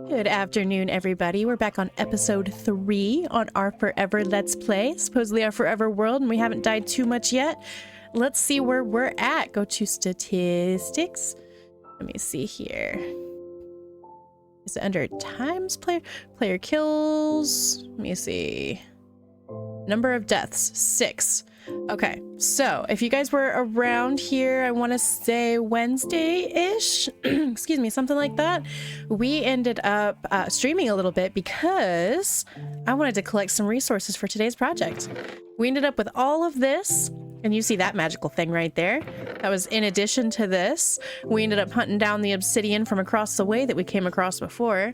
Good afternoon, everybody. We're back on episode 3 on our Forever Let's Play, supposedly our Forever World, and we haven't died too much yet. Let's see where we're at. Go to statistics. Let me see here. Is it under times player kills? Let me see. Number of deaths, 6. Okay, so if you guys were around here, I want to say Wednesday-ish, excuse me, something like that, we ended up streaming a little bit because I wanted to collect some resources for today's project. We ended up with all of this, and you see that magical thing right there. That was in addition to this. We ended up hunting down the obsidian from across the way that we came across before,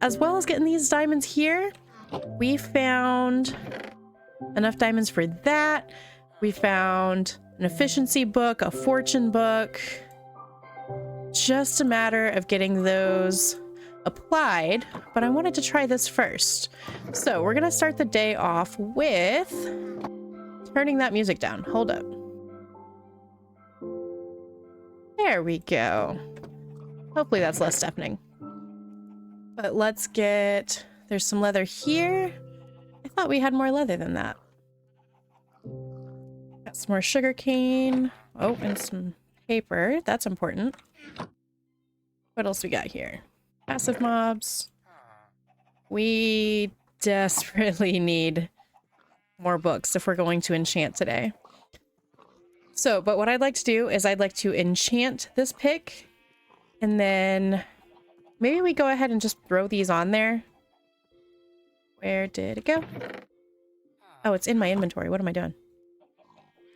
as well as getting these diamonds here. We found enough diamonds for that. We found an efficiency book, a fortune book. Just a matter of getting those applied, but I wanted to try this first. So we're gonna start the day off with turning that music down. Hold up. There we go. Hopefully that's less deafening. But let's get, there's some leather here. I thought we had more leather than that. Got some more sugar cane. Oh, and some paper. That's important. What else we got here? Passive mobs. We desperately need more books if we're going to enchant today. So, but what I'd like to do is I'd like to enchant this pick, and then maybe we go ahead and just throw these on there. Where did it go? Oh, it's in my inventory. What am I doing?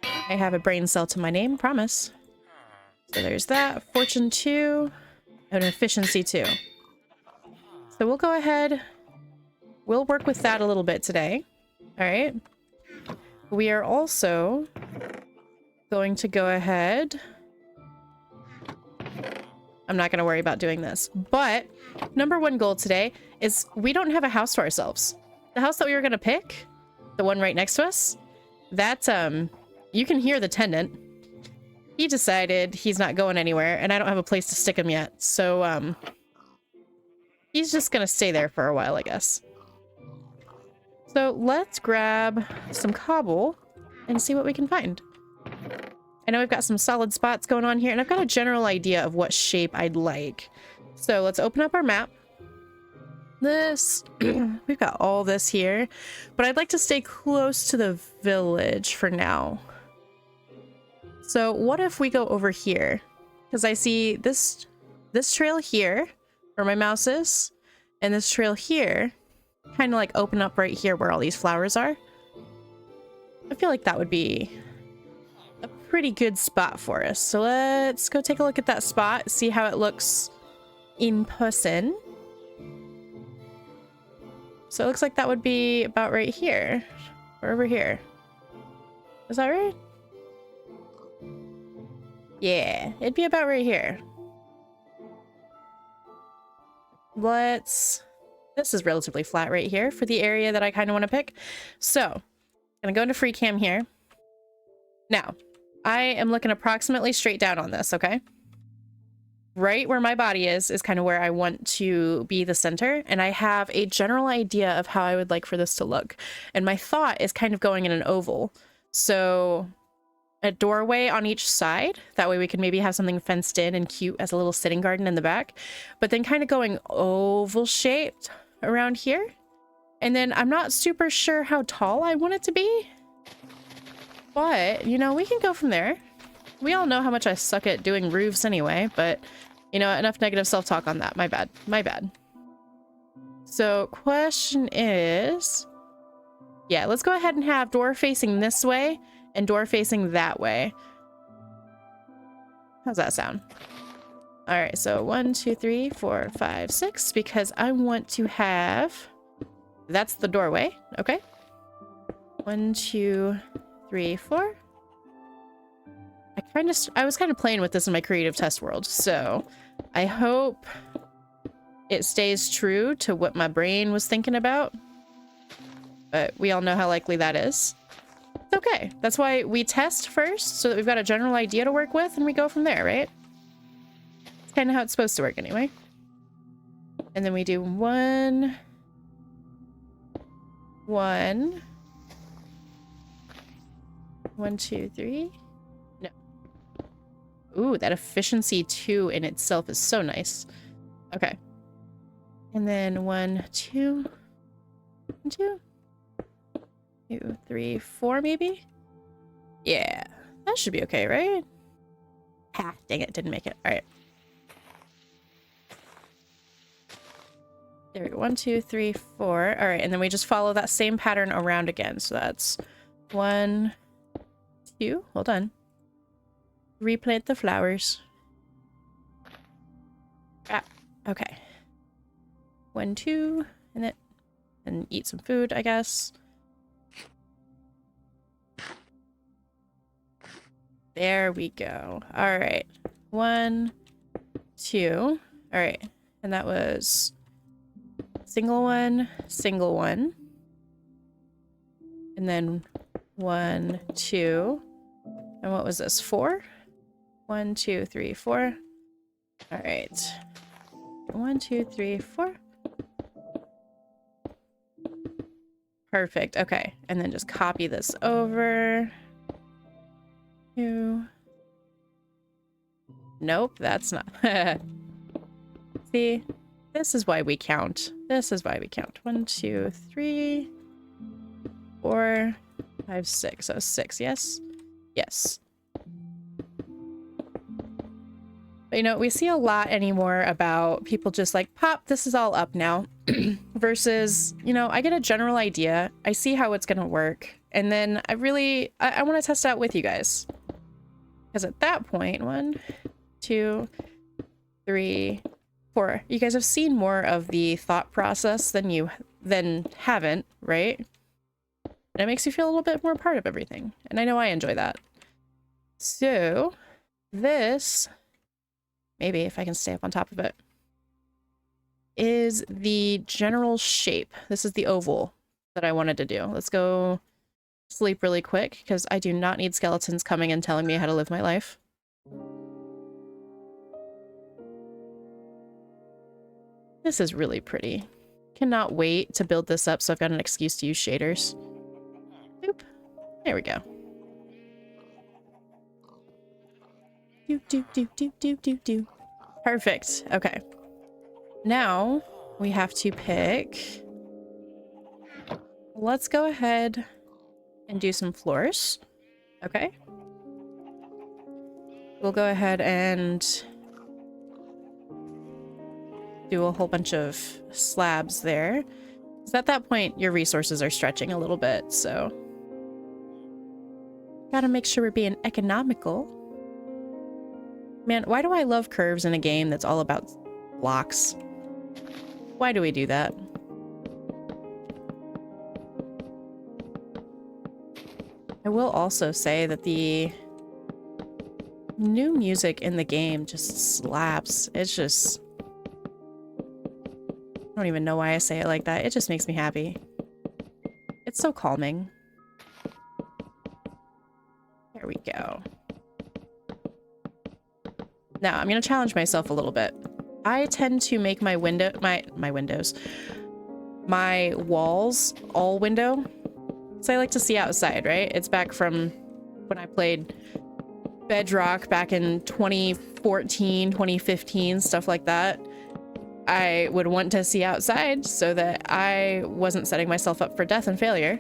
I have a brain cell to my name, promise. So there's that. Fortune 2 and efficiency 2. So we'll go ahead. We'll work with that a little bit today. All right. We are also going to go ahead. I'm not going to worry about doing this, but number 1 goal today is we don't have a house to ourselves. The house that we were going to pick, the one right next to us, that's, you can hear the tenant. He decided he's not going anywhere, and I don't have a place to stick him yet. So, he's just going to stay there for a while, I guess. So let's grab some cobble and see what we can find. I know we've got some solid spots going on here, and I've got a general idea of what shape I'd like. So let's open up our map. This, we've got all this here, but I'd like to stay close to the village for now. So what if we go over here? Because I see this trail here, where my mouse is, and this trail here, kind of like open up right here where all these flowers are. I feel like that would be a pretty good spot for us. So let's go take a look at that spot, see how it looks in person. So it looks like that would be about right here, or over here. Is that right? Yeah, it'd be about right here. This is relatively flat right here for the area that I kind of want to pick. So, I'm gonna go into free cam here. Now, I am looking approximately straight down on this, okay? Right where my body is kind of where I want to be the center, and I have a general idea of how I would like for this to look. And my thought is kind of going in an oval. So, a doorway on each side. That way we can maybe have something fenced in and cute as a little sitting garden in the back. But then kind of going oval shaped around here. And then I'm not super sure how tall I want it to be. But, you know, we can go from there. We all know how much I suck at doing roofs anyway, but, you know, enough negative self-talk on that. My bad. My bad. So, question is... yeah, let's go ahead and have door facing this way and door facing that way. How's that sound? All right, so 1, 2, 3, 4, 5, 6, because I want to have... that's the doorway, okay? 1, 2, 3, 4. I was kind of playing with this in my creative test world, so I hope it stays true to what my brain was thinking about. But we all know how likely that is. It's okay. That's why we test first, so that we've got a general idea to work with, and we go from there, right? It's kind of how it's supposed to work anyway. And then we do 1, 1, 1, 2, 3. No. Ooh, that efficiency 2 in itself is so nice. Okay. And then 1, 2, 1, 2, 2, 3, 4 maybe? Yeah, that should be okay, right? Ha, dang it, didn't make it. All right. There we go. 1, 2, 3, 4. All right, and then we just follow that same pattern around again. So that's 1, 2. Hold on. Replant the flowers. Ah, okay. 1, 2, and eat some food, I guess. There we go. All right. 1, 2. All right, and that was single 1, single 1. And then 1, 2. And what was this? 4? 1, 2, 3, 4. All right. 1, 2, 3, 4. Perfect. Okay. And then just copy this over. 2. Nope, that's not. See? This is why we count. This is why we count. 1, 2, 3, 4, 5, 6. So 6, yes? Yes. But you know, we see a lot anymore about people just like, pop, this is all up now. Versus, you know, I get a general idea. I see how it's going to work. And then I want to test out with you guys. Because at that point, 1, 2, 3, 4. You guys have seen more of the thought process than haven't, right? And it makes you feel a little bit more part of everything. And I know I enjoy that. So this, maybe if I can stay up on top of it, is the general shape. This is the oval that I wanted to do. Let's go sleep really quick because I do not need skeletons coming and telling me how to live my life. This is really pretty. Cannot wait to build this up so I've got an excuse to use shaders. Boop. There we go. Do, do, do, do, do, do, do. Perfect. Okay. Now we have to pick. Let's go ahead and do some floors. Okay. We'll go ahead and do a whole bunch of slabs there. Because at that point, your resources are stretching a little bit, so gotta make sure we're being economical. Man, why do I love curves in a game that's all about blocks? Why do we do that? I will also say that the new music in the game just slaps. It's just... I don't even know why I say it like that. It just makes me happy. It's so calming. There we go. Now, I'm gonna challenge myself a little bit. I tend to make my walls all window. So I like to see outside, right? It's back from when I played Bedrock back in 2014, 2015, stuff like that. I would want to see outside so that I wasn't setting myself up for death and failure.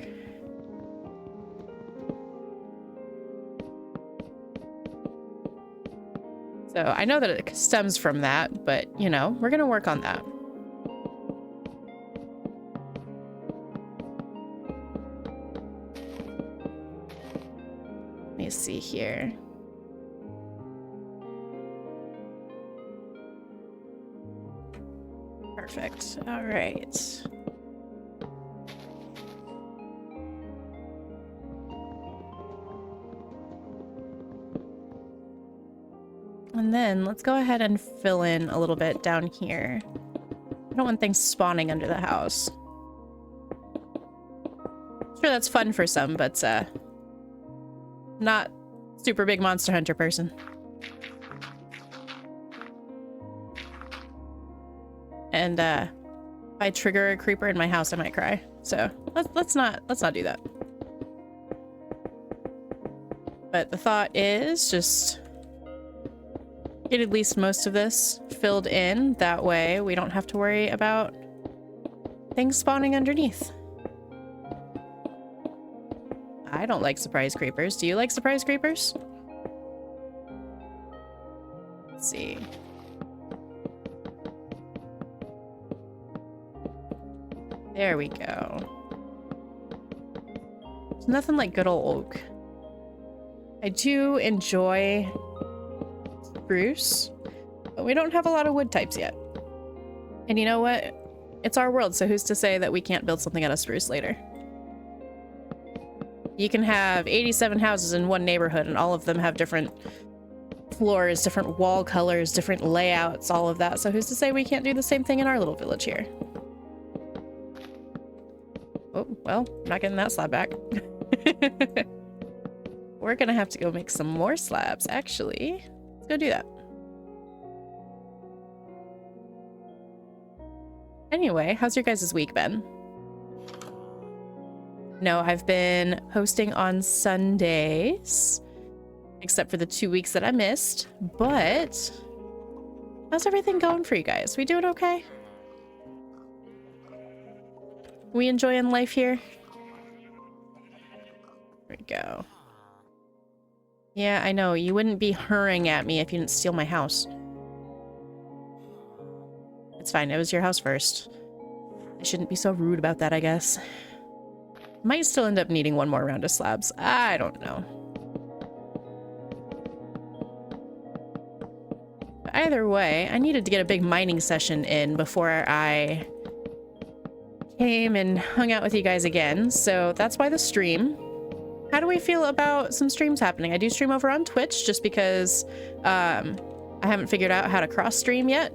So I know that it stems from that, but you know, we're gonna work on that. Let me see here. Perfect. All right. And then let's go ahead and fill in a little bit down here. I don't want things spawning under the house. Sure, that's fun for some, but not super big Monster Hunter person. And And if I trigger a creeper in my house, I might cry. So let's not do that. But the thought is just get at least most of this filled in. That way we don't have to worry about things spawning underneath. I don't like surprise creepers. Do you like surprise creepers? Let's see. There we go. There's nothing like good old oak. I do enjoy spruce, but we don't have a lot of wood types yet. And you know what? It's our world, so who's to say that we can't build something out of spruce later? You can have 87 houses in one neighborhood, and all of them have different floors, different wall colors, different layouts, all of that. So who's to say we can't do the same thing in our little village here? Oh, well, I'm not getting that slab back. We're gonna have to go make some more slabs, actually. Let's go do that. Anyway, how's your guys' week been? No, I've been posting on Sundays, except for the 2 weeks that I missed. But how's everything going for you guys? We doing okay? We enjoying life here? There we go. Yeah, I know. You wouldn't be hurrying at me if you didn't steal my house. It's fine. It was your house first. I shouldn't be so rude about that, I guess. Might still end up needing one more round of slabs. I don't know. But either way, I needed to get a big mining session in before I came and hung out with you guys again. So that's why the stream. How do we feel about some streams happening? I do stream over on Twitch just because I haven't figured out how to cross stream yet.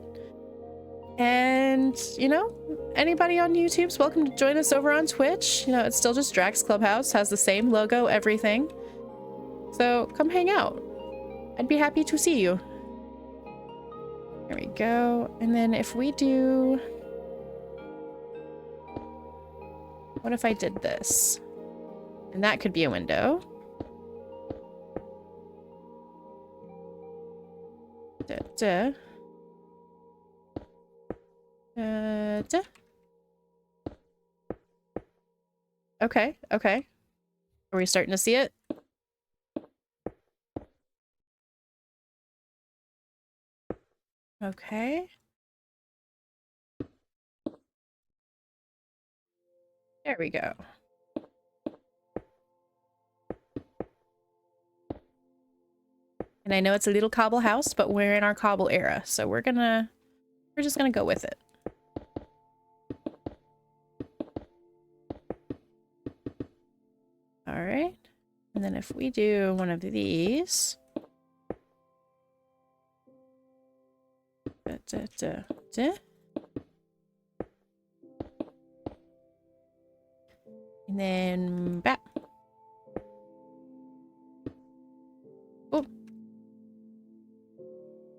And, you know, anybody on YouTube's welcome to join us over on Twitch. You know, it's still just DRAC's Clubhouse, has the same logo, everything. So come hang out. I'd be happy to see you. There we go. And then if we do... What if I did this? And that could be a window. Okay, okay. Are we starting to see it? Okay. There we go. And I know it's a little cobble house, but we're in our cobble era, so we're just gonna go with it. All right. And then if we do one of these. And then back. Oh.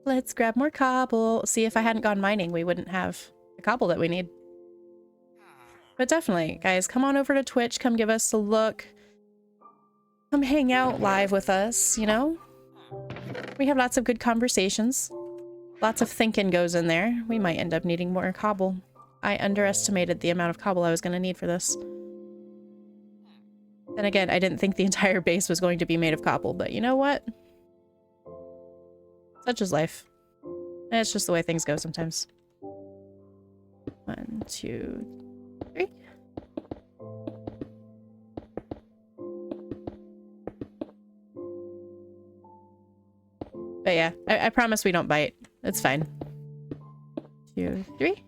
Let's grab more cobble. See, if I hadn't gone mining, we wouldn't have the cobble that we need. But definitely, guys, come on over to Twitch. Come give us a look. Come hang out live with us, you know? We have lots of good conversations. Lots of thinking goes in there. We might end up needing more cobble. I underestimated the amount of cobble I was going to need for this. Then again, I didn't think the entire base was going to be made of cobble, but you know what? Such is life. It's just the way things go sometimes. 1, 2, 3. But yeah, I promise we don't bite. It's fine. 2, 3.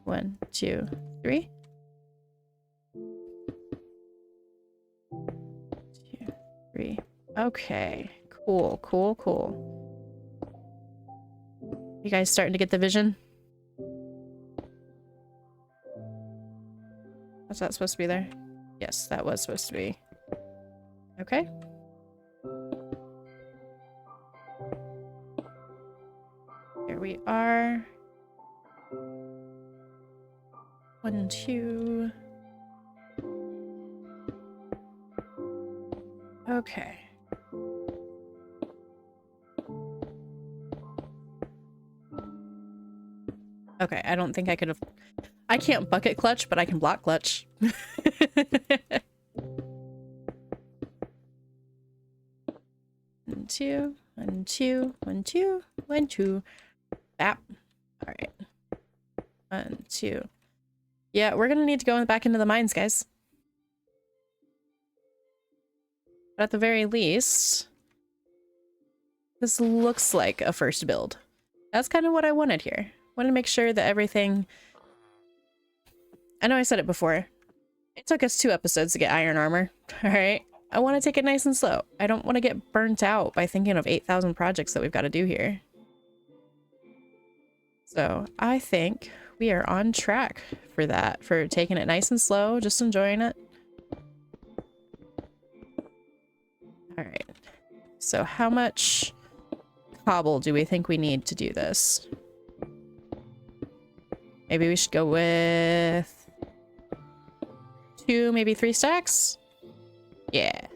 1, 2, 3. 2, 3. Okay. Cool, cool, cool. You guys starting to get the vision? Was that supposed to be there? Yes, that was supposed to be. Okay. Here we are. 1, 2. Okay. Okay, I don't think I could have... I can't bucket clutch, but I can block clutch. 1, 2, 1, 2, 1, 2, 1, 2. Bap. Alright. 1, 2. Yeah, we're gonna need to go back into the mines, guys. But at the very least, this looks like a first build. That's kind of what I wanted here. I wanted to make sure that everything... I know I said it before. It took us 2 episodes to get iron armor. Alright? I want to take it nice and slow. I don't want to get burnt out by thinking of 8,000 projects that we've got to do here. So I think we are on track for that, for taking it nice and slow, just enjoying it. All right. So how much cobble do we think we need to do this? Maybe we should go with 2, maybe 3 stacks? Yeah.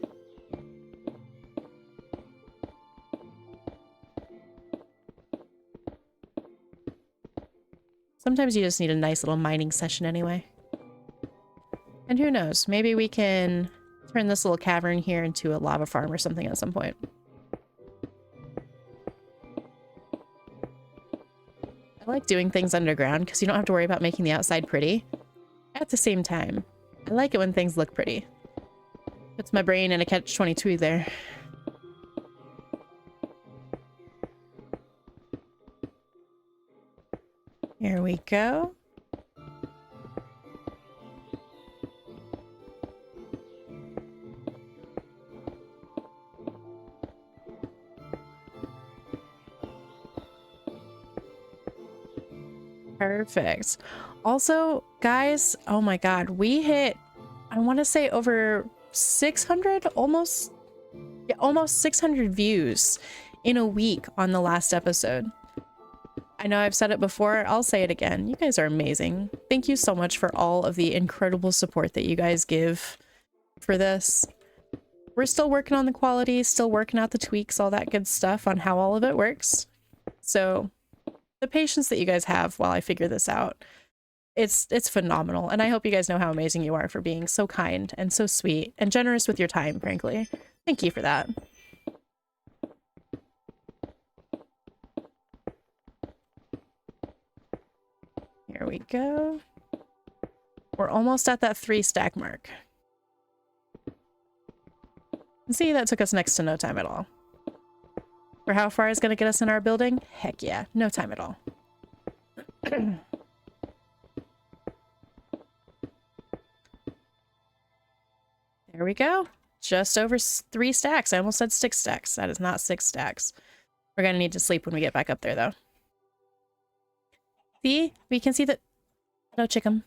Sometimes you just need a nice little mining session anyway. And who knows, maybe we can turn this little cavern here into a lava farm or something at some point. I like doing things underground because you don't have to worry about making the outside pretty. At the same time, I like it when things look pretty. Puts my brain in a catch-22 there. Here we go. Perfect. Also, guys, oh my god, we hit, I want to say over 600, almost 600 views in a week on the last episode. I know I've said it before, I'll say it again. You guys are amazing. Thank you so much for all of the incredible support that you guys give for this. We're still working on the quality, still working out the tweaks, all that good stuff on how all of it works. So the patience that you guys have while I figure this out, it's phenomenal. And I hope you guys know how amazing you are for being so kind and so sweet and generous with your time, frankly. Thank you for that. Here we go. We're almost at that 3 stack mark. And see, that took us next to no time at all. For how far it's going to get us in our building? Heck yeah, no time at all. There we go. Just over 3 stacks. I almost said 6 stacks. That is not 6 stacks. We're going to need to sleep when we get back up there, though. See? We can see that... Hello, chicken.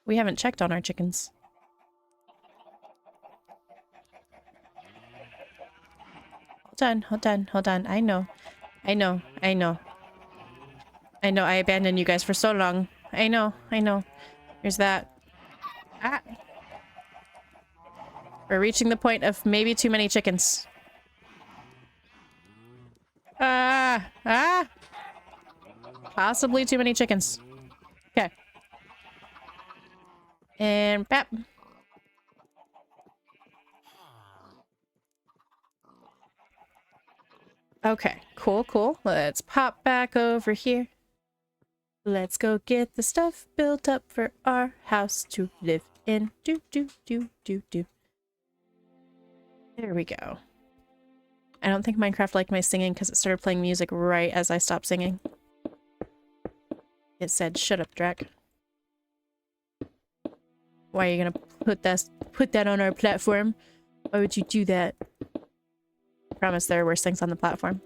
We haven't checked on our chickens. Hold on, hold on, hold on. I know. I know, I know. I know I abandoned you guys for so long. I know, I know. Here's that. Ah! We're reaching the point of maybe too many chickens. Ah! Ah! Possibly too many chickens. Okay. And bap. Okay, cool, cool. Let's pop back over here. Let's go get the stuff built up for our house to live in. Do, do, do, do, do. There we go. I don't think Minecraft liked my singing because it started playing music right as I stopped singing. It said, "Shut up, DRAC. Why are you gonna put that on our platform? Why would you do that?" I promise there are worse things on the platform.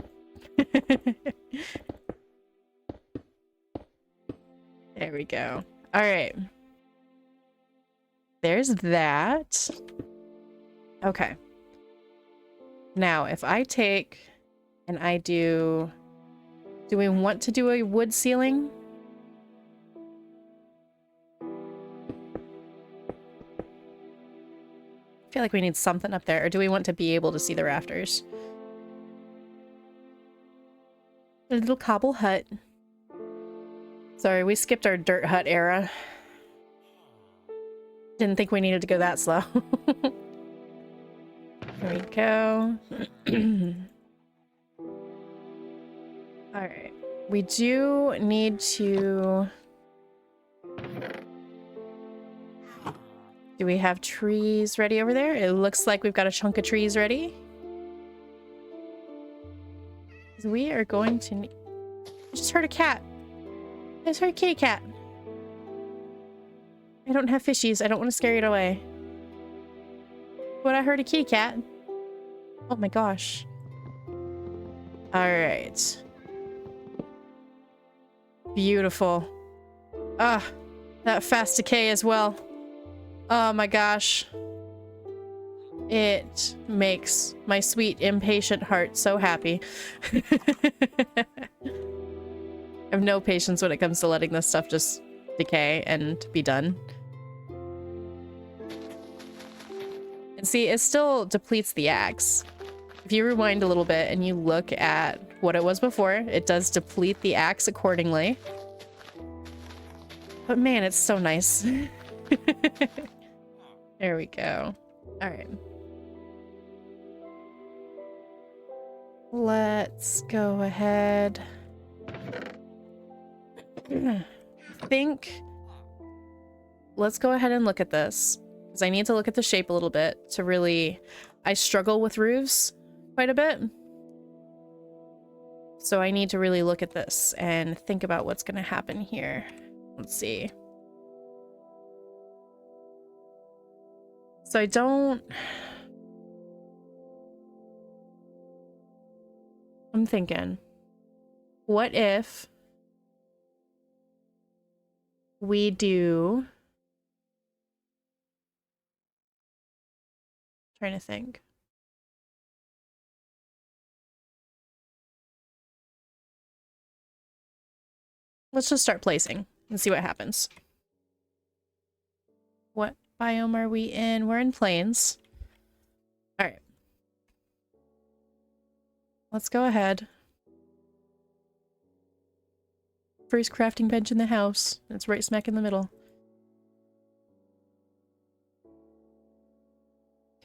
There we go. All right. There's that. Okay. Now, if I take and I do we want to do a wood ceiling? feel like we need something up there. Or do we want to be able to see the rafters? A little cobble hut. Sorry, we skipped our dirt hut era. Didn't think we needed to go that slow. There we go. Alright. We do need to... Do we have trees ready over there? It looks like we've got a chunk of trees ready. We are going to need... I just heard a cat. I just heard a kitty cat. I don't have fishies. I don't want to scare it away. But I heard a kitty cat. Oh my gosh. Alright. Beautiful. Ah, that fast decay as well. Oh my gosh. It makes my sweet, impatient heart so happy. I have no patience when it comes to letting this stuff just decay and be done. And see, it still depletes the axe. If you rewind a little bit and you look at what it was before, it does deplete the axe accordingly. But man, it's so nice. There we go. All right. Let's go ahead. Let's go ahead and look at this, because I need to look at the shape a little bit to really... I struggle with roofs quite a bit. So I need to really look at this and think about what's going to happen here. Let's see. So I don't... I'm thinking, what if we do... Trying to think. Let's just start placing and see what happens. What biome are we in? We're in plains. All right. Let's go ahead. First crafting bench in the house. It's right smack in the middle.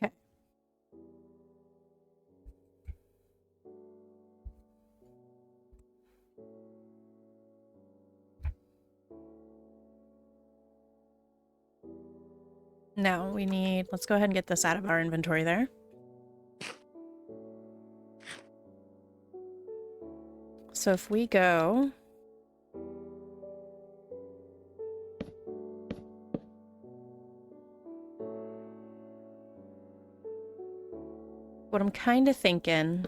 Okay. Now we need... Let's go ahead and get this out of our inventory there. So if we go... What I'm kind of thinking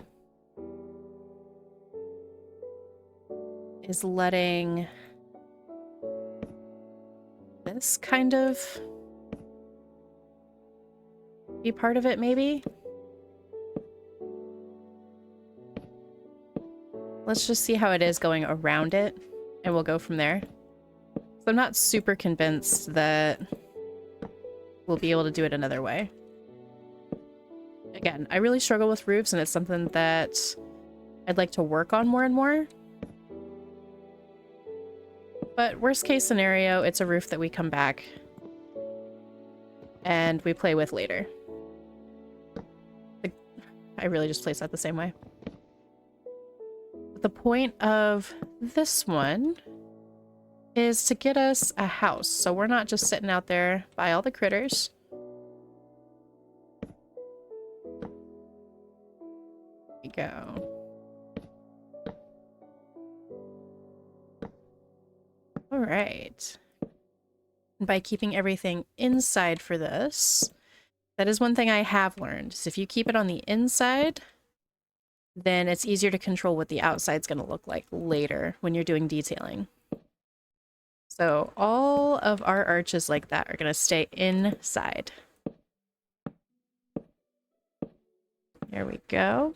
is letting this kind of be part of it, maybe? Let's just see how it is going around it, and we'll go from there. So I'm not super convinced that we'll be able to do it another way. Again, I really struggle with roofs, and it's something that I'd like to work on more and more. But worst case scenario, it's a roof that we come back and we play with later. I really just placed that the same way. But the point of this one is to get us a house, so we're not just sitting out there by all the critters. There we go. All right. And by keeping everything inside for this, that is one thing I have learned, is if you keep it on the inside, then it's easier to control what the outside's going to look like later when you're doing detailing. So all of our arches like that are going to stay inside. There we go.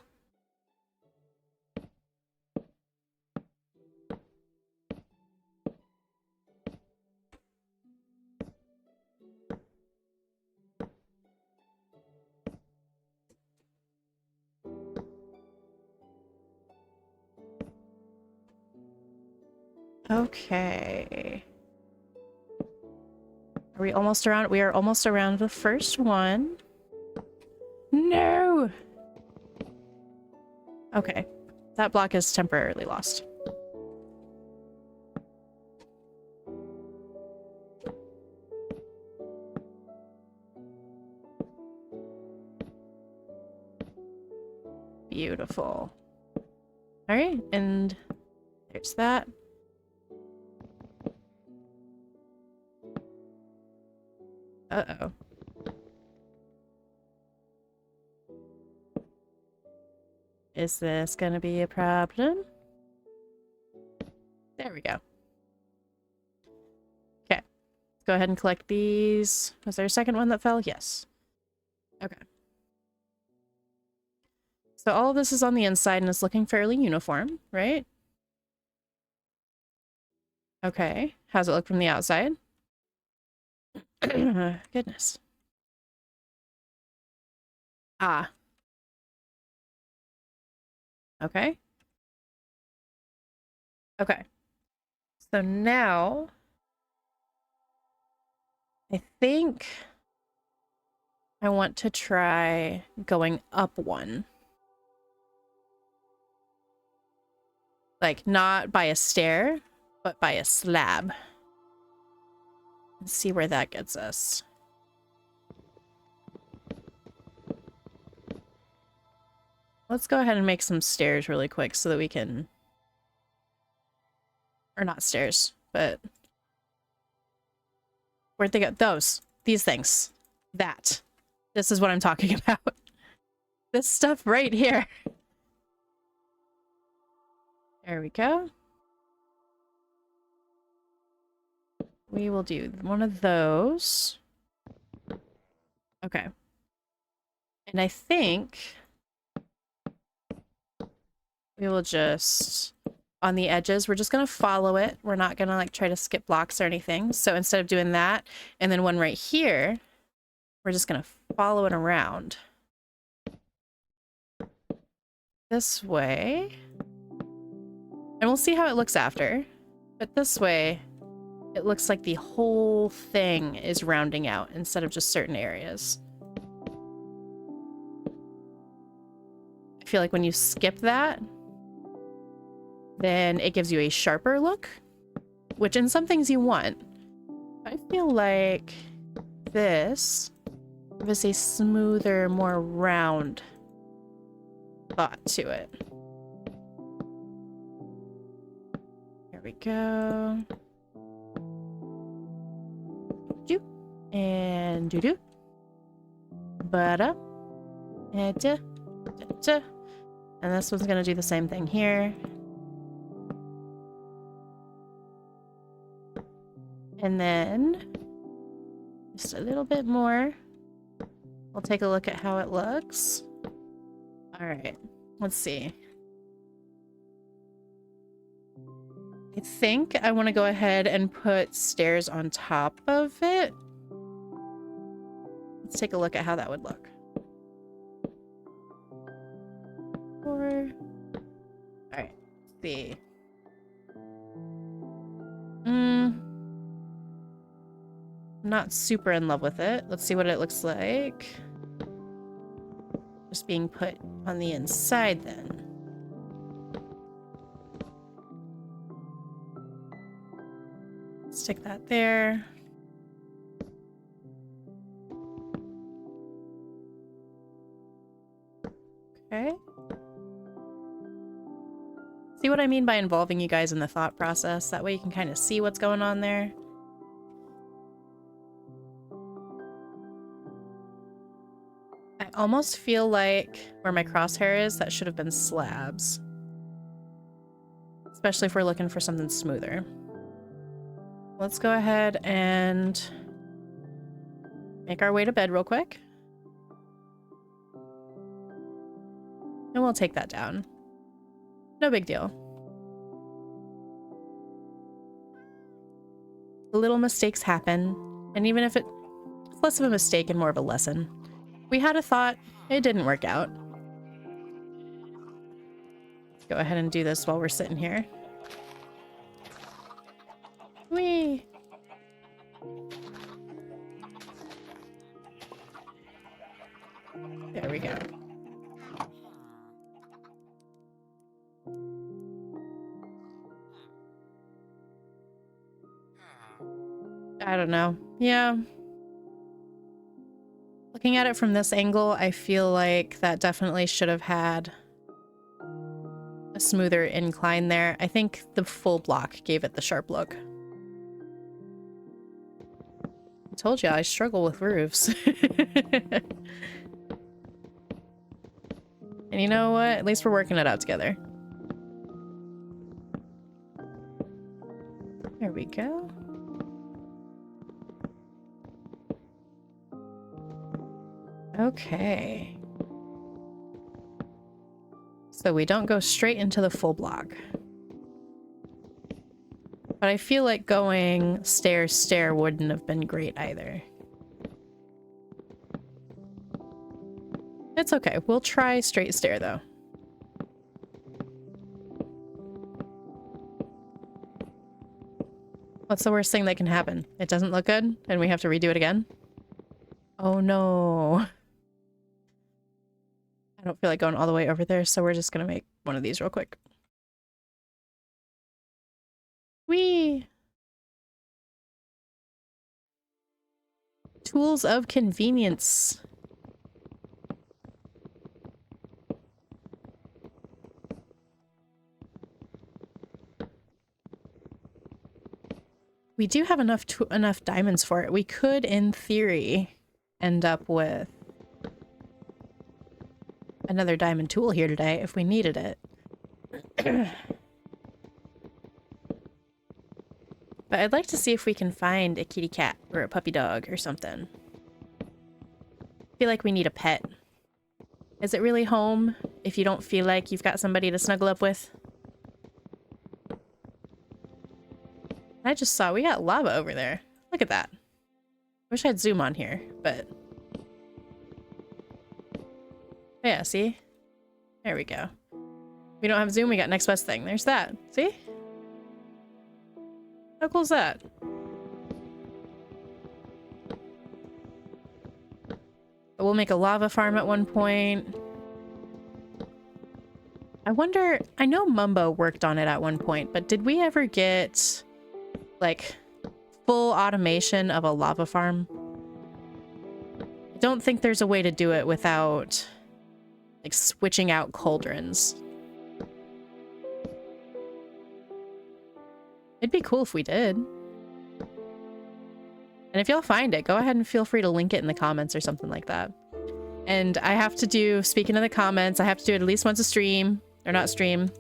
Okay. Are we almost around? We are almost around the first one. No! Okay. That block is temporarily lost. Beautiful. All right, and there's that. Uh-oh. Is this gonna be a problem? There we go. Okay. Let's go ahead and collect these. Was there a second one that fell? Yes. Okay. So all of this is on the inside and is looking fairly uniform, right? Okay. How's it look from the outside? Goodness. Ah. Okay. Okay. So now I think I want to try going up one. Like, not by a stair, but by a slab. Let's see where that gets us. Let's go ahead and make some stairs really quick so that we can... Or not stairs, but... Where'd they go? Those. These things. That. This is what I'm talking about. This stuff right here. There we go. We will do one of those. Okay. And I think we will just, on the edges, we're just going to follow it. We're not going to like try to skip blocks or anything. So instead of doing that, and then one right here, we're just going to follow it around. This way. And we'll see how it looks after. But this way, it looks like the whole thing is rounding out instead of just certain areas. I feel like when you skip that, then it gives you a sharper look, which in some things you want. I feel like this gives a smoother, more round thought to it. There we go. Do and do. But and this one's gonna do the same thing here. And then just a little bit more. We'll take a look at how it looks. All right, let's see. I think I want to go ahead and put stairs on top of it. Let's take a look at how that would look. All right, let's see. I'm not super in love with it. Let's see what it looks like. Just being put on the inside then. Stick that there. Okay. See what I mean by involving you guys in the thought process? That way you can kind of see what's going on there. I almost feel like where my crosshair is, that should have been slabs. Especially if we're looking for something smoother. Let's go ahead and make our way to bed real quick. And we'll take that down. No big deal. Little mistakes happen, and even if it's less of a mistake and more of a lesson. We had a thought, it didn't work out. Let's go ahead and do this while we're sitting here. I don't know. Yeah. Looking at it from this angle, I feel like that definitely should have had a smoother incline there. I think the full block gave it the sharp look. I told you I struggle with roofs. And you know what? At least we're working it out together. There we go. Okay. So we don't go straight into the full block. But I feel like going stair, stair wouldn't have been great either. It's okay. We'll try straight stair though. What's the worst thing that can happen? It doesn't look good and we have to redo it again? Oh no. I don't feel like going all the way over there, so we're just gonna make one of these real quick. Whee! Tools of convenience. We do have enough diamonds for it. We could, in theory, end up with another diamond tool here today if we needed it. But I'd like to see if we can find a kitty cat or a puppy dog or something. I feel like we need a pet. Is it really home if you don't feel like you've got somebody to snuggle up with? I just saw we got lava over there. Look at that. Wish I'd zoom on here, but... yeah, see? There we go. We don't have zoom, we got next best thing. There's that. See? How cool is that? We'll make a lava farm at one point. I wonder... I know Mumbo worked on it at one point, but did we ever get... like, full automation of a lava farm? I don't think there's a way to do it without, like, switching out cauldrons. It'd be cool if we did. And if y'all find it, go ahead and feel free to link it in the comments or something like that. And I have to do, speaking of the comments, I have to do it at least once a stream. Or not stream.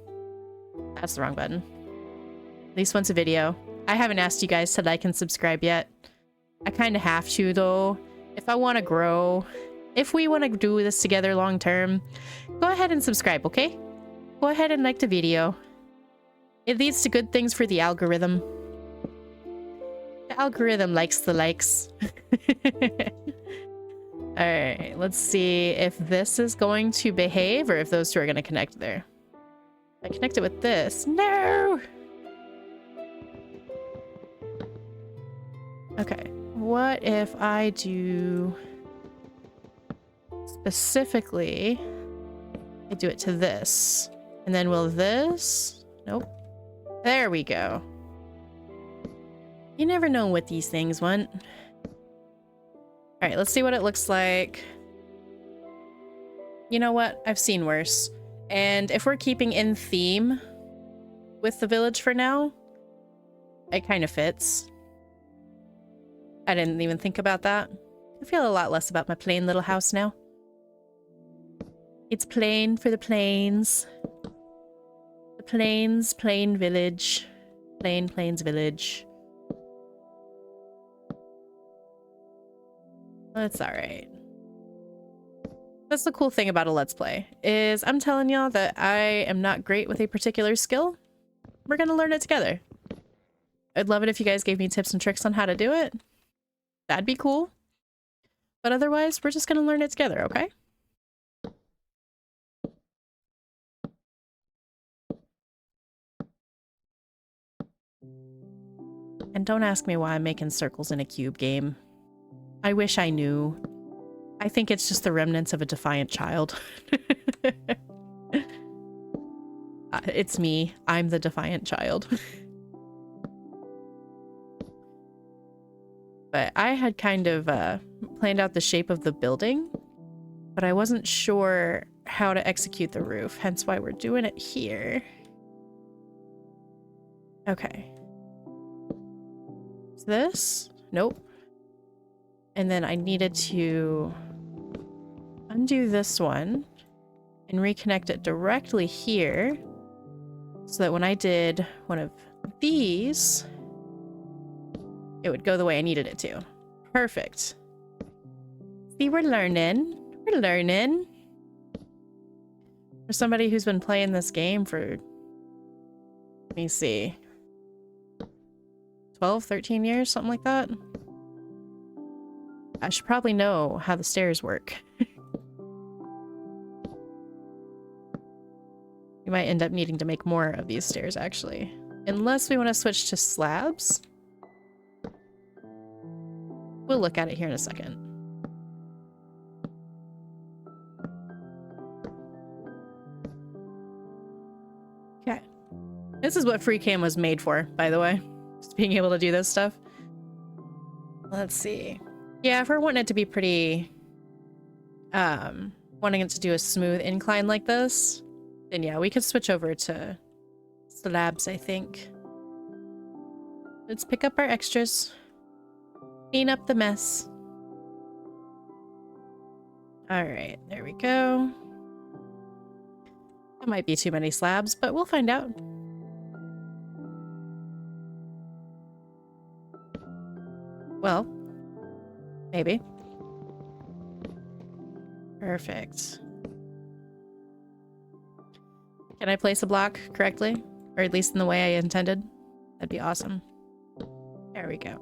That's the wrong button. At least once a video. I haven't asked you guys to like and subscribe yet. I kind of have to, though. If I want to grow, if we want to do this together long term, go ahead and subscribe, okay? Go ahead and like the video. It leads to good things for the algorithm. The algorithm likes the likes. Alright, let's see if this is going to behave or if those two are going to connect there. I connect it with this. No! Okay, what if I do specifically, I do it to this, and then will this, nope, there we go. You never know what these things want. All right, let's see what it looks like. You know what, I've seen worse. And if we're keeping in theme with the village for now, it kind of fits. I didn't even think about that. I feel a lot less about my plain little house now. It's plain for the plains. The plains, plain village. Plain plains village. That's alright. That's the cool thing about a Let's Play, is I'm telling y'all that I am not great with a particular skill. We're gonna learn it together. I'd love it if you guys gave me tips and tricks on how to do it. That'd be cool. But otherwise, we're just gonna learn it together, okay? And don't ask me why I'm making circles in a cube game. I wish I knew. I think it's just the remnants of a defiant child. It's me. I'm the defiant child. but I had kind of planned out the shape of the building, but I wasn't sure how to execute the roof, hence why we're doing it here. Okay. Is this? Nope. And then I needed to undo this one and reconnect it directly here so that when I did one of these, it would go the way I needed it to. Perfect. See, we're learning. We're learning. For somebody who's been playing this game for, let me see, 12, 13 years, something like that. I should probably know how the stairs work. We might end up needing to make more of these stairs, actually. Unless we want to switch to slabs. We'll look at it here in a second. Okay. This is what free cam was made for, by the way. Just being able to do this stuff. Let's see. Yeah, if we're wanting it to be pretty... wanting it to do a smooth incline like this, then yeah, we could switch over to slabs, I think. Let's pick up our extras. Clean up the mess. Alright, there we go. That might be too many slabs, but we'll find out. Well, maybe. Perfect. Can I place a block correctly? Or at least in the way I intended? That'd be awesome. There we go.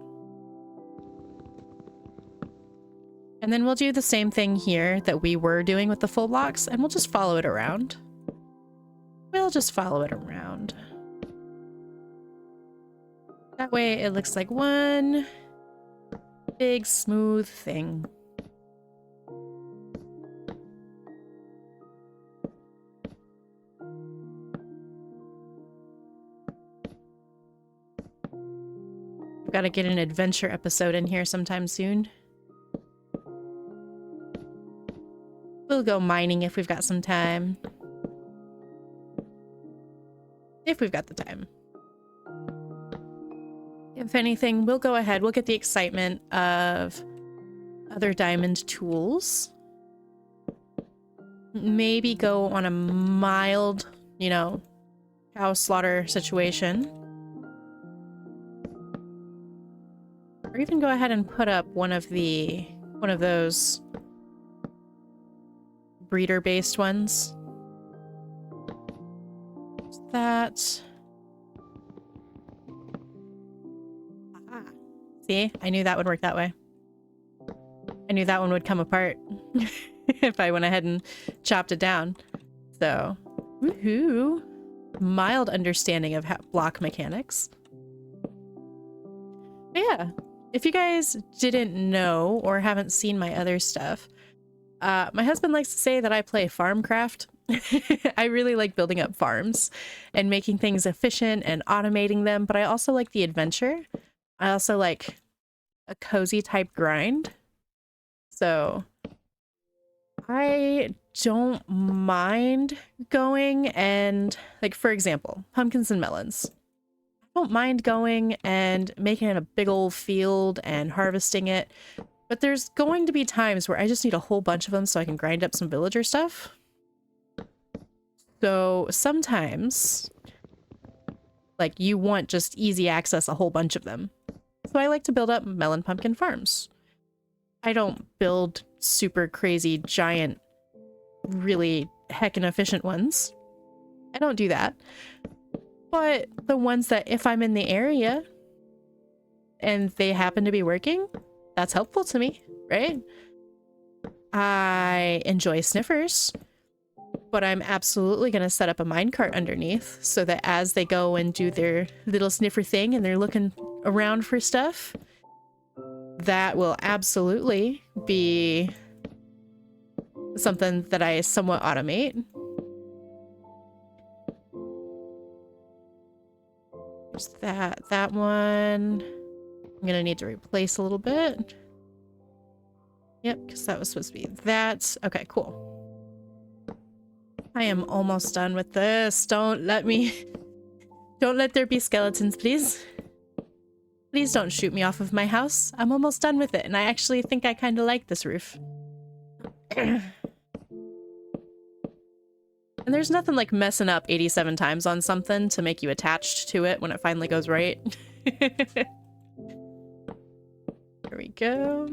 And then we'll do the same thing here that we were doing with the full blocks, and we'll just follow it around. We'll just follow it around. That way it looks like one big smooth thing. I've got to get an adventure episode in here sometime soon. We'll go mining if we've got some time. If we've got the time. If anything, we'll go ahead. We'll get the excitement of other diamond tools. Maybe go on a mild, you know, cow slaughter situation. Or even go ahead and put up one of those breeder-based ones. That. Ah. See? I knew that would work that way. I knew that one would come apart if I went ahead and chopped it down. So, woohoo. Mild understanding of block mechanics. But yeah, if you guys didn't know or haven't seen my other stuff, my husband likes to say that I play farmcraft. I really like building up farms and making things efficient and automating them, but I also like the adventure. I also like a cozy type grind. So I don't mind going and, like, for example, pumpkins and melons. I don't mind going and making it a big old field and harvesting it, but there's going to be times where I just need a whole bunch of them so I can grind up some villager stuff. So sometimes, like, you want just easy access, a whole bunch of them. So I like to build up melon pumpkin farms. I don't build super crazy, giant, really heckin' efficient ones. I don't do that. But the ones that, if I'm in the area and they happen to be working, that's helpful to me, right? I enjoy sniffers, but I'm absolutely going to set up a minecart underneath so that as they go and do their little sniffer thing and they're looking around for stuff, that will absolutely be something that I somewhat automate. There's that one. I'm gonna need to replace a little bit. Yep, because that was supposed to be that. Okay, cool. I am almost done with this. Don't let there be skeletons, please. Please don't shoot me off of my house. I'm almost done with it, and I actually think I kind of like this roof. And there's nothing like messing up 87 times on something to make you attached to it when it finally goes right. Here we go.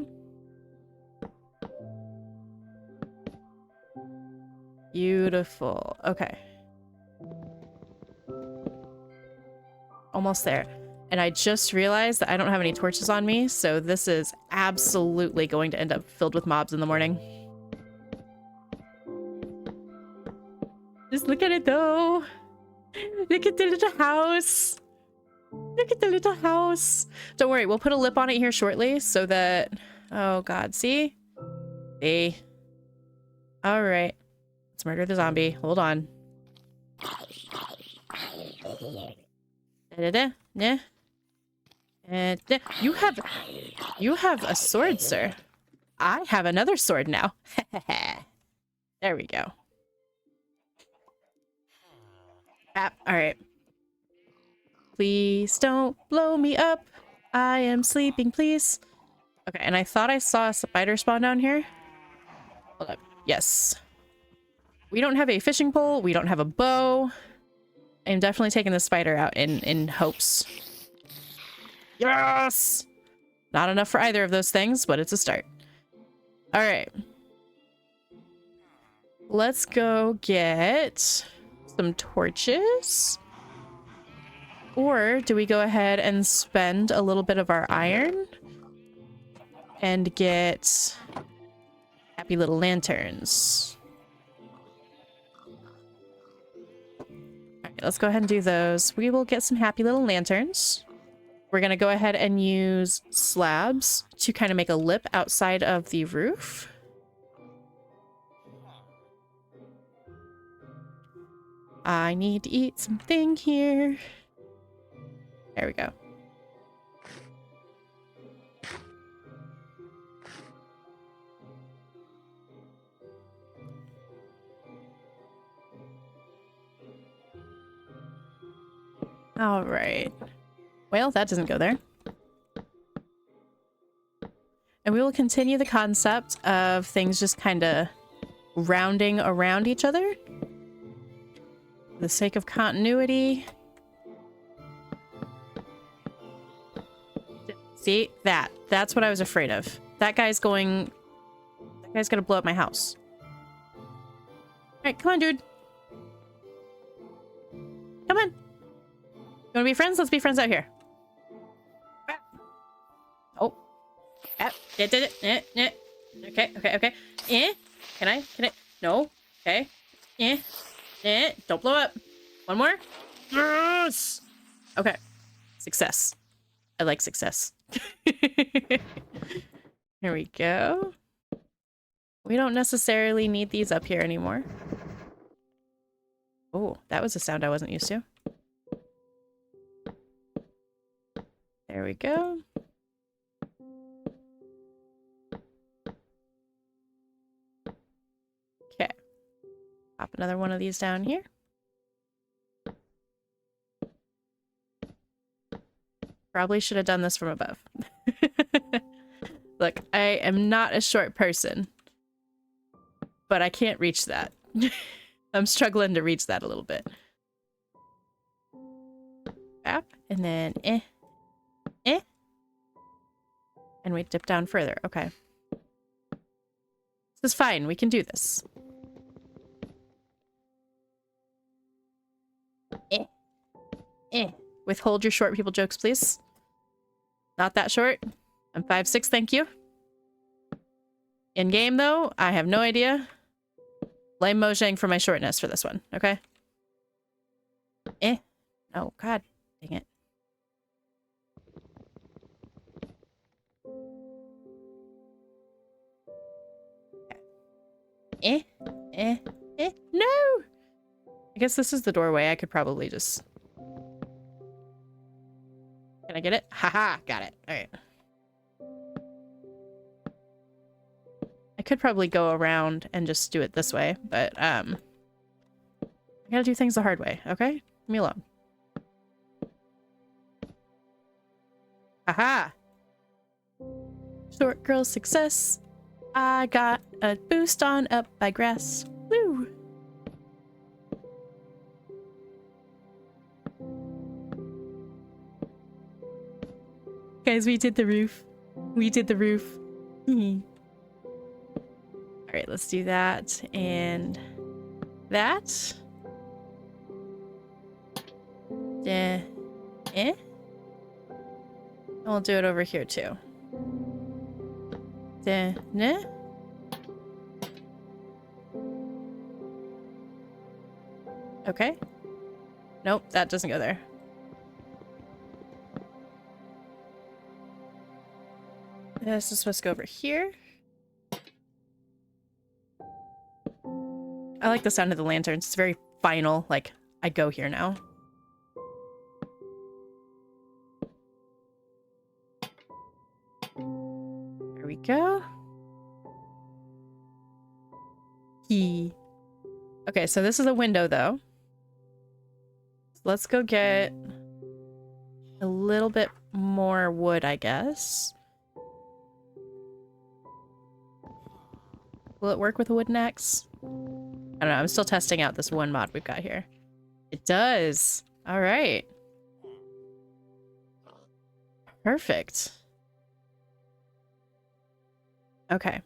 Beautiful. Okay. Almost there. And I just realized that I don't have any torches on me, so this is absolutely going to end up filled with mobs in the morning. Just look at it though. Look at the little house. Look at the little house. Don't worry, we'll put a lip on it here shortly so that... Oh god, see? See? Alright. Let's murder the zombie. Hold on. Da-da-da. Yeah. And you have a sword, sir. I have another sword now. There we go. All right. Please don't blow me up. I am sleeping, please. Okay, and I thought I saw a spider spawn down here. Hold up. Yes. We don't have a fishing pole. We don't have a bow. I'm definitely taking the spider out in hopes. Yes! Not enough for either of those things, but it's a start. All right. Let's go get some torches. Or do we go ahead and spend a little bit of our iron and get happy little lanterns? Let's go ahead and do those. We will get some happy little lanterns. We're going to go ahead and use slabs to kind of make a lip outside of the roof. I need to eat something here. There we go. All right. Well, that doesn't go there. And we will continue the concept of things just kind of rounding around each other. For the sake of continuity. See? That's what I was afraid of. That guy's gonna blow up my house. Alright, come on, dude. Come on. You wanna be friends? Let's be friends out here. Oh. Okay. Can I? No. Okay. Don't blow up. One more. Yes! Okay. Success. I like success. Here we go. We don't necessarily need these up here anymore. Oh, that was a sound I wasn't used to. There we go. Okay. Pop another one of these down here. Probably should have done this from above. Look, I am not a short person, but I can't reach that. I'm struggling to reach that a little bit. Up, and then and we dip down further. Okay. This is fine. We can do this. Withhold your short people jokes, please. Not that short. I'm 5'6", thank you. In game, though, I have no idea. Blame Mojang for my shortness for this one, okay? Oh, god. Dang it. No! I guess this is the doorway. I could probably just... Can I get it? Haha, got it. Alright. could probably go around and just do it this way, but I gotta do things the hard way, okay? Leave me alone. Aha! Short girl success. I got a boost on up by grass. Woo! Guys, we did the roof. We did the roof. Alright, let's do that and that. Yeah. Eh? And we'll do it over here too. Nah. Okay. Nope, that doesn't go there. This is supposed to go over here. I like the sound of the lanterns. It's very final, like, I go here now. There we go. Key. Okay, so this is a window, though. So let's go get a little bit more wood, I guess. Will it work with a wooden axe? I don't know. I'm still testing out this one mod we've got here. It does. All right. Perfect. Okay.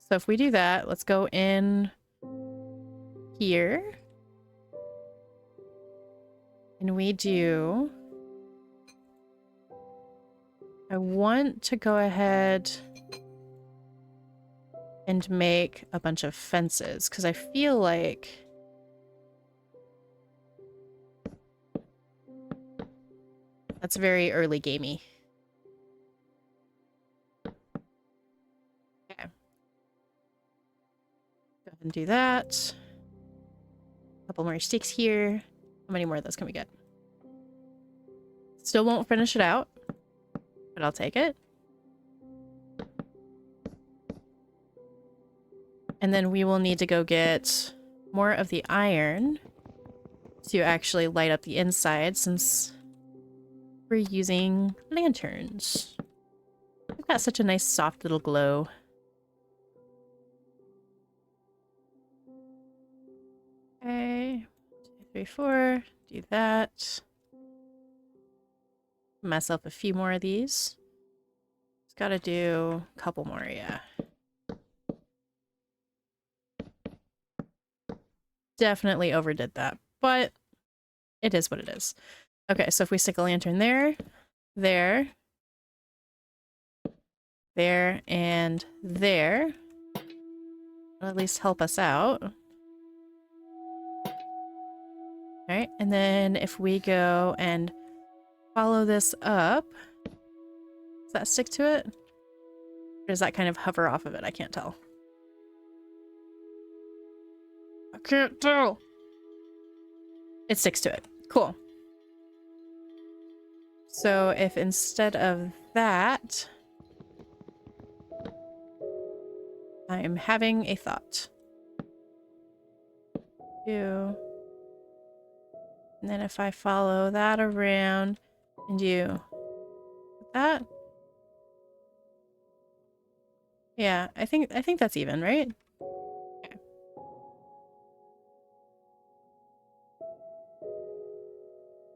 So if we do that, let's go in here. And we do... I want to go ahead and make a bunch of fences, because I feel like that's very early gamey. Okay. Go ahead and do that. A couple more sticks here. How many more of those can we get? Still won't finish it out, but I'll take it. And then we will need to go get more of the iron to actually light up the inside, since we're using lanterns. We've got such a nice soft little glow. Okay, 2, 3, 4, do that. Myself a few more of these. Just gotta do a couple more, yeah. Definitely overdid that, but it is what it is. Okay, so if we stick a lantern there, there, and there, it'll at least help us out. Alright, and then if we go and follow this up, does that stick to it? Or does that kind of hover off of it? I can't tell. I can't tell. It sticks to it. Cool. So if instead of that, I am having a thought. And then if I follow that around and do that. Yeah, I think that's even, right? Okay.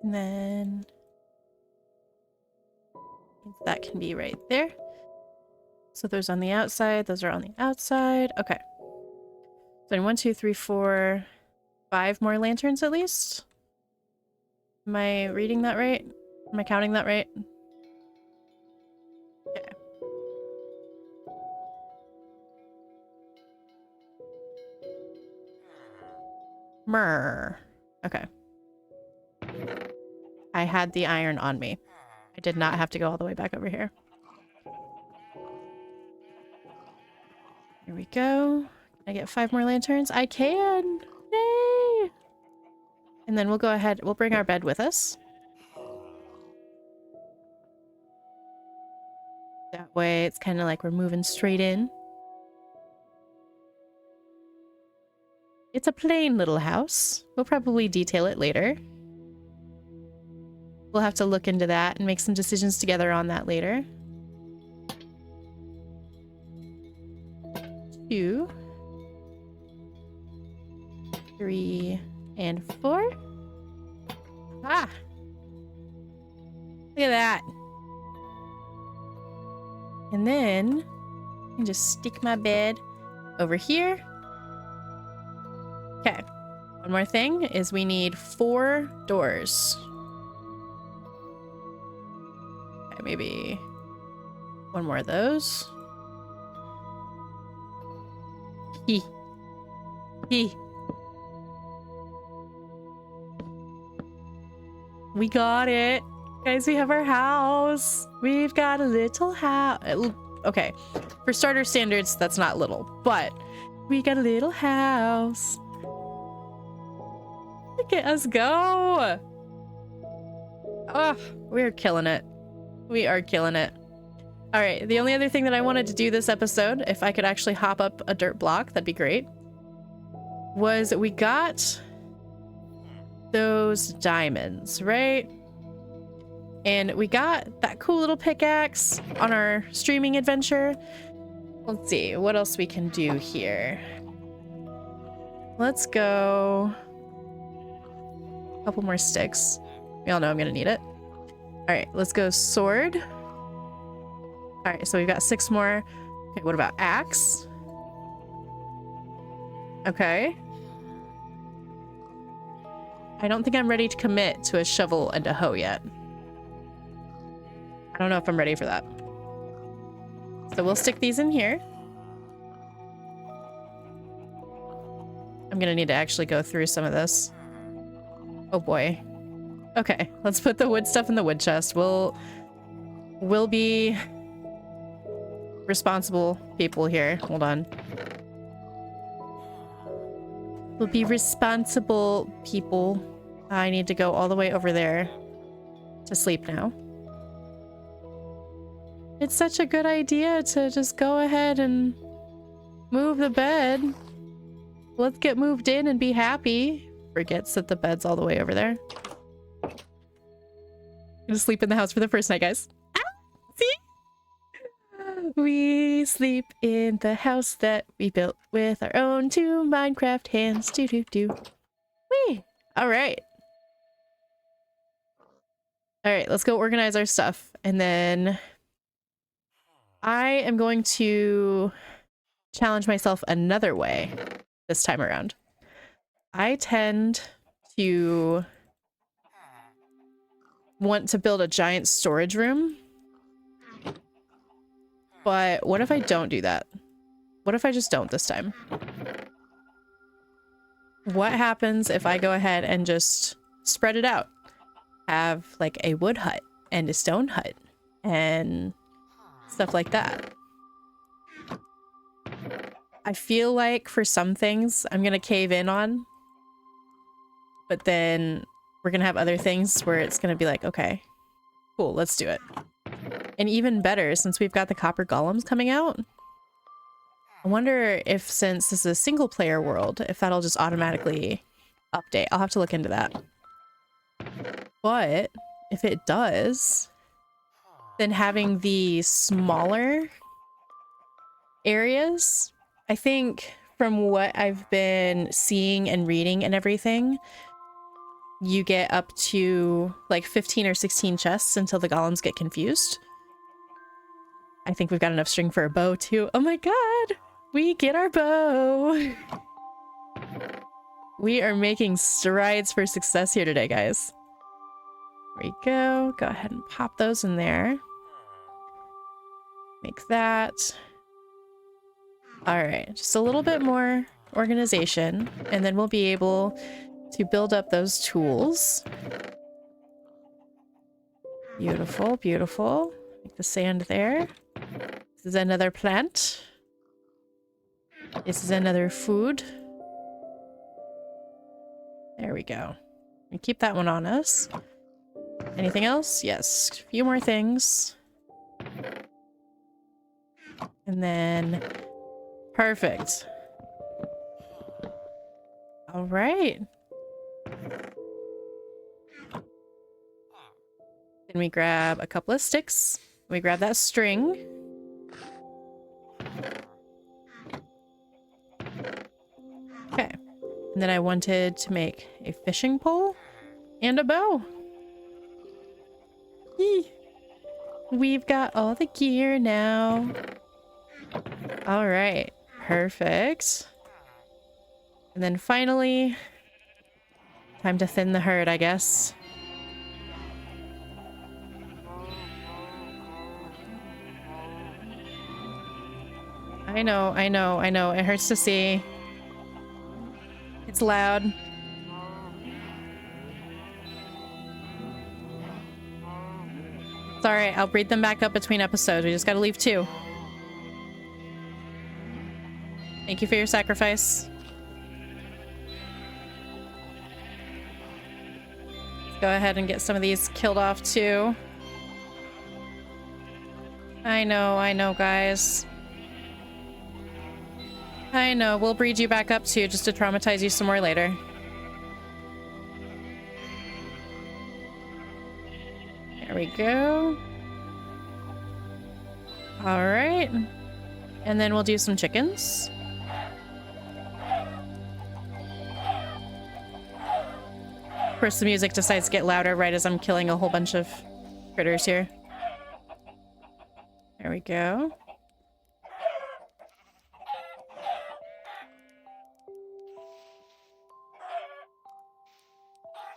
And then that can be right there. So those on the outside, those are on the outside. Okay. So then 1, 2, 3, 4, 5 more lanterns at least. Am I reading that right? Am I counting that right? Okay. Myrrh. Okay. I had the iron on me. I did not have to go all the way back over here. Here we go. Can I get 5 more lanterns? I can! Yay! And then we'll go ahead, we'll bring our bed with us. That way it's kind of like we're moving straight in. It's a plain little house. We'll probably detail it later. We'll have to look into that and make some decisions together on that later. 2, 3, and 4. Ah! Look at that. And then I can just stick my bed over here. Okay. One more thing is we need 4 doors. Okay, maybe one more of those. Hee. Hee. We got it. Guys, we have our house. We've got a little house. Okay. For starter standards, that's not little, but we got a little house. Look at us go. Oh, we're killing it. We are killing it. All right. The only other thing that I wanted to do this episode, if I could actually hop up a dirt block, that'd be great, was we got those diamonds, right? And we got that cool little pickaxe on our streaming adventure. Let's see what else we can do here. Let's go. A couple more sticks. We all know I'm gonna need it. All right, let's go sword. All right, so we've got 6 more. Okay, what about axe? Okay. I don't think I'm ready to commit to a shovel and a hoe yet. I don't know if I'm ready for that. So we'll stick these in here. I'm gonna need to actually go through some of this. Oh boy. Okay, let's put the wood stuff in the wood chest. We'll be responsible people here. Hold on. We'll be responsible people. I need to go all the way over there to sleep now. It's such a good idea to just go ahead and move the bed. Let's get moved in and be happy. Forgets that the bed's all the way over there. I'm gonna sleep in the house for the first night, guys. Ah, see? We sleep in the house that we built with our own 2 Minecraft hands. Do do do. Whee! All right. All right, let's go organize our stuff, and then I am going to challenge myself another way this time around. I tend to want to build a giant storage room. But what if I don't do that? What if I just don't this time? What happens if I go ahead and just spread it out? Have like a wood hut and a stone hut and stuff like that. I feel like for some things I'm gonna cave in on, but then we're gonna have other things where it's gonna be like, okay, cool, let's do it. And even better, since we've got the copper golems coming out, I wonder if, since this is a single player world, if that'll just automatically update. I'll have to look into that. But if it does, then having the smaller areas, I think from what I've been seeing and reading and everything, you get up to like 15 or 16 chests until the golems get confused. I think we've got enough string for a bow too. Oh my god! We get our bow! We are making strides for success here today, guys. There we go. Go ahead and pop those in there. Make that. Alright, just a little bit more organization, and then we'll be able to build up those tools. Beautiful, beautiful. Make the sand there. This is another plant. This is another food. There we go. And keep that one on us. Anything else? Yes. A few more things. And then... perfect. All right. Then we grab a couple of sticks. We grab that string. Okay. And then I wanted to make a fishing pole and a bow. Yee. We've got all the gear now. All right. Perfect. And then finally, time to thin the herd, I guess. I know. It hurts to see. It's loud. It's alright, I'll breed them back up between episodes. We just gotta leave 2. Thank you for your sacrifice. Let's go ahead and get some of these killed off too. I know, guys. I know, we'll breed you back up too, just to traumatize you some more later. There we go. All right. And then we'll do some chickens. Of course, the music decides to get louder right as I'm killing a whole bunch of critters here. There we go.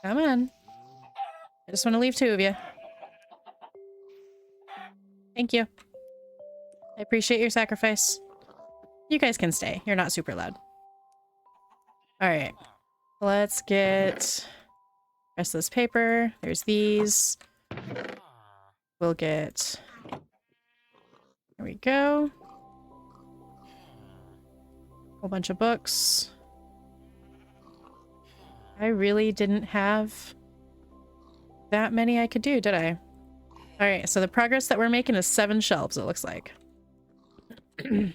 Come on. I just want to leave 2 of you. Thank you. I appreciate your sacrifice. You guys can stay. You're not super loud. Alright. Let's get the rest of this paper. There's these. We'll get... There we go. Whole bunch of books. I really didn't have that many I could do, did I? Alright, so the progress that we're making is 7 shelves, it looks like. 1,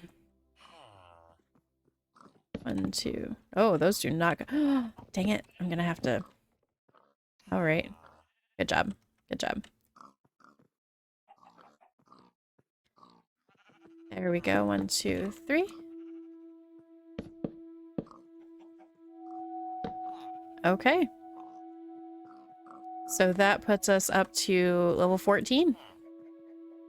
2. Oh, those do not go. Dang it. I'm gonna have to... Alright. Good job. Good job. There we go. 1, 2, 3. Okay. So that puts us up to level 14.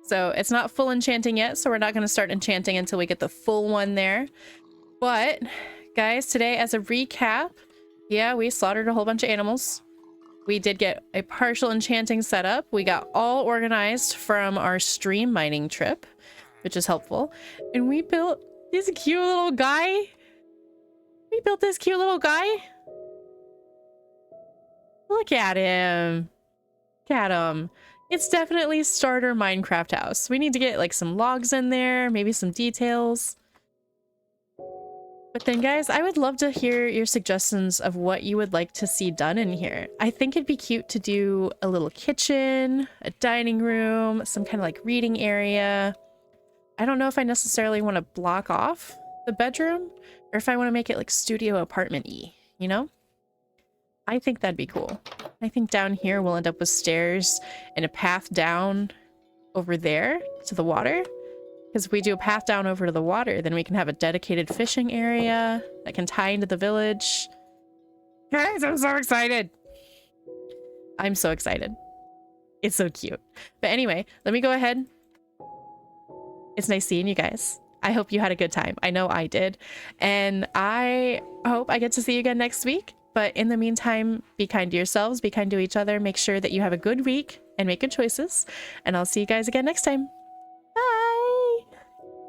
So it's not full enchanting yet, so we're not going to start enchanting until we get the full one there. But, guys, today as a recap, yeah, we slaughtered a whole bunch of animals. We did get a partial enchanting setup. We got all organized from our stream mining trip, which is helpful. And we built this cute little guy. We built this cute little guy. Look at him. Look at him. It's definitely starter Minecraft house. We need to get like some logs in there, maybe some details. But then guys, I would love to hear your suggestions of what you would like to see done in here. I think it'd be cute to do a little kitchen, a dining room, some kind of like reading area. I don't know if I necessarily want to block off the bedroom or if I want to make it like studio apartment-y, you know? I think that'd be cool. I think down here we'll end up with stairs and a path down over there to the water. Because if we do a path down over to the water, then we can have a dedicated fishing area that can tie into the village. Guys, I'm so excited. I'm so excited. It's so cute. But anyway, let me go ahead. It's nice seeing you guys. I hope you had a good time. I know I did. And I hope I get to see you again next week. But in the meantime, be kind to yourselves, be kind to each other, make sure that you have a good week and make good choices. And I'll see you guys again next time.